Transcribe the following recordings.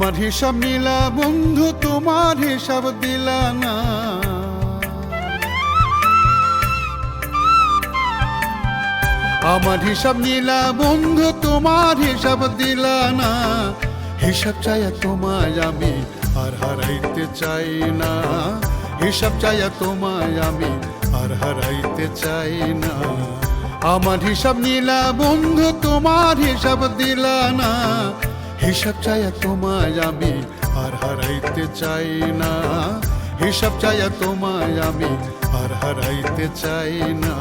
আমার হিসাব নিলা বন্ধু, তোমার হিসাব দিলা না। আমার হিসাব নিলা বন্ধু, তোমার হিসাব দিলা না। হিসাব চাইয়া তোমায় আমি আর হারাইতে চাই না। হিসাব চাইয়া তোমায় আমি আর হারাইতে চাই না। আমার হিসাব নিলা বন্ধু, তোমার হিসাব দিলা না। হিসাব চাইয়া তোমায় আমি আর হারাইতে চাই না। হিসাব চাইয়া তোমায় আমি আর হারাইতে চাই না।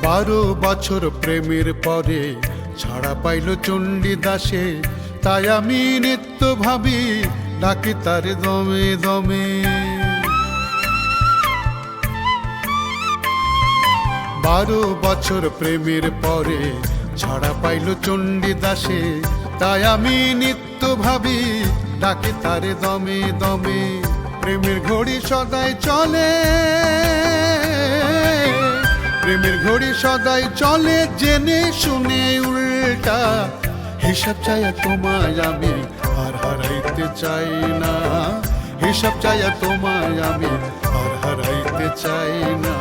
বারো বছর প্রেমের পরে ছাড়া পাইল চণ্ডীদাসে। তাই আমি নিত্য ভাবি ডাকি তার দমে দমে। বারো বছর প্রেমের পরে ছাড়া পাইল চণ্ডীদাসে। তাই আমি নিত্য ভাবি ডাকি তার দমে দমে। প্রেমের ঘড়ি সদাই চলে, প্রেমের ঘড়ি সদাই চলে জেনে শুনে উল্টা। হিসাব চাইয়া তোমায় আমি আর হারাইতে চাই না। হিসাব চাইয়া তোমায় আমি আর হারাইতে চাই না।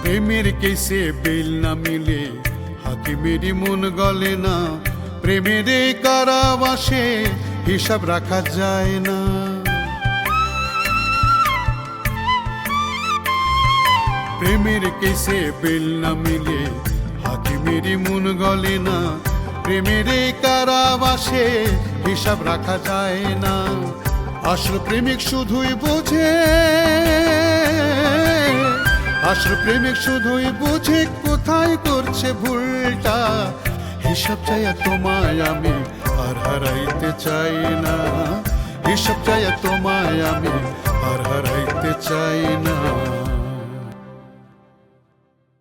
প্রেমের কেসে বেল না মিলে হাকিমেরই মন গলে না। প্রেমের এই কারাবাসে হিসাব রাখা যায় না। প্রেমের কেসে বেল না মিলে হাকিমেরই মন গলে না। প্রেমের এই কারাবাসে হিসাব রাখা যায় না। আসল প্রেমিক শুধুই বোঝে, আসল প্রেমিক শুধুই বুঝে কোথায় করছে ভুলটা। হিসাব চাইয়া তোমায় আমি আর হারাইতে চাই না। হিসাব চাইয়া তোমায় আমি আর হারাইতে চাই না।